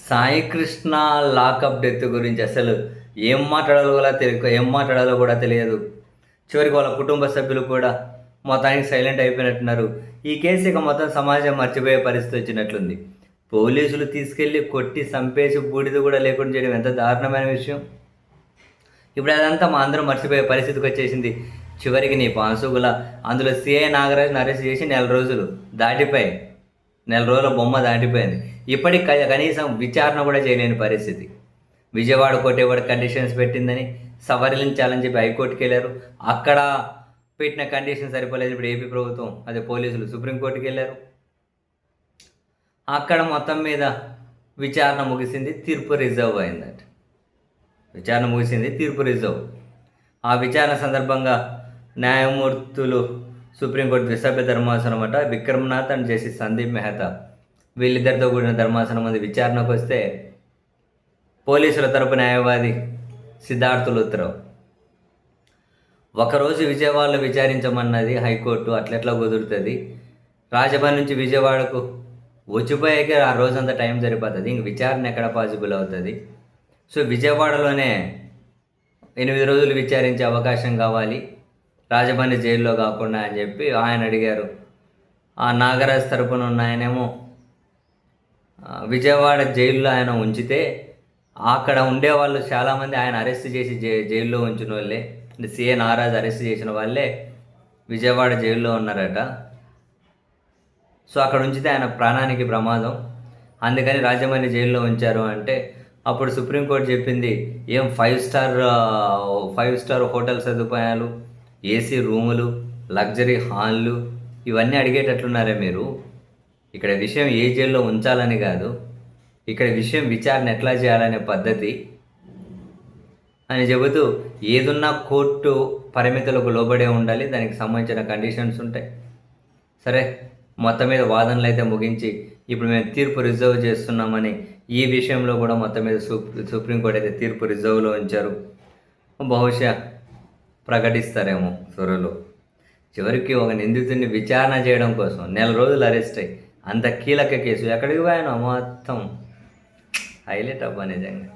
Saikrishna lockup death గురించి అసలు ఏం మాట్లాడాలో కూడా తెలియదు. చివరికి వాళ్ళ కుటుంబ సభ్యులు కూడా మొత్తానికి సైలెంట్ అయిపోయినట్టున్నారు. ఈ కేసు ఇక మొత్తం సమాజం మర్చిపోయే పరిస్థితి వచ్చినట్లుంది. పోలీసులు తీసుకెళ్ళి కొట్టి చంపేసి బూడిద కూడా లేకుండా చేయడం ఎంత దారుణమైన విషయం. ఇప్పుడు అదంతా మా అందరం మర్చిపోయే పరిస్థితికి వచ్చేసింది. చివరికి నీ పాన్సుగుల అందులో సిఐ నాగరాజుని అరెస్ట్ చేసి నెల రోజుల బొమ్మ దాటిపోయింది. ఇప్పటికి కనీసం విచారణ కూడా చేయలేని పరిస్థితి. విజయవాడ కొట్టేవాడు కండిషన్స్ పెట్టిందని సవరించాలని చెప్పి హైకోర్టుకి వెళ్ళారు. అక్కడ పెట్టిన కండిషన్ సరిపోలేదు. ఇప్పుడు ఏపీ ప్రభుత్వం అదే పోలీసులు సుప్రీంకోర్టుకి వెళ్ళారు. అక్కడ మొత్తం మీద విచారణ ముగిసింది, తీర్పు రిజర్వ్ అయిందట. తీర్పు రిజర్వ్. ఆ విచారణ సందర్భంగా న్యాయమూర్తులు సుప్రీంకోర్టు ద్విసభ్య ధర్మాసనం అట విక్రమ్నాథ్ అండ్ జస్టిస్ సందీప్ మెహతా వీళ్ళిద్దరితో కూడిన ధర్మాసనం ముందు విచారణకు వస్తే పోలీసుల తరపు న్యాయవాది సిద్ధార్థ్ లుత్రావ్ ఒకరోజు విజయవాడలో విచారించమన్నది హైకోర్టు. అట్లెట్లా కుదురుతుంది? రాజభవన్ నుంచి విజయవాడకు వచ్చిపోయాకే ఆ రోజంతా టైం సరిపోతుంది. ఇంక విచారణ ఎక్కడ పాసిబుల్ అవుతుంది? సో విజయవాడలోనే 8 రోజులు విచారించే అవకాశం కావాలి, రాజమండ్రి జైల్లో కాకుండా అని చెప్పి ఆయన అడిగారు. ఆ నాగరాజ్ తరపున ఉన్న ఆయనేమో విజయవాడ జైల్లో ఆయన ఉంచితే అక్కడ ఉండేవాళ్ళు చాలామంది ఆయన అరెస్ట్ చేసి జైల్లో ఉంచిన వాళ్ళే, అంటే సిఏ నాగరాజ్ అరెస్ట్ చేసిన వాళ్ళే విజయవాడ జైల్లో ఉన్నారట. సో అక్కడ ఉంచితే ఆయన ప్రాణానికి ప్రమాదం, అందుకని రాజమండ్రి జైల్లో ఉంచారు అంటే అప్పుడు సుప్రీంకోర్టు చెప్పింది, ఏం 5 స్టార్ హోటల్ సదుపాయాలు, ఏసీ రూములు, లగ్జరీ హాళ్ళు ఇవన్నీ అడిగేటట్లున్నారే మీరు? ఇక్కడ విషయం ఏ జైల్లో ఉంచాలని కాదు, ఇక్కడ విషయం విచారణ ఎట్లా చేయాలనే పద్ధతి అని చెబుతూ ఏదున్నా కోర్టు పరిమితులకు లోబడే ఉండాలి, దానికి సంబంధించిన కండిషన్స్ ఉంటాయి. సరే, మొత్తం మీద వాదనలు అయితే ముగించి ఇప్పుడు మేము తీర్పు రిజర్వ్ చేస్తున్నామని ఈ విషయంలో కూడా మొత్తం మీద సుప్రీంకోర్టు అయితే తీర్పు రిజర్వ్లో ఉంచారు. బహుశా ప్రకటిస్తారేమో త్వరలో. చివరికి ఒక నిందితుడిని విచారణ చేయడం కోసం 1 రోజులు అరెస్ట్ అయ్యి అంత కీలక కేసు ఎక్కడికి పోయానో మొత్తం హైలైట్ అవ్వ నిజంగా.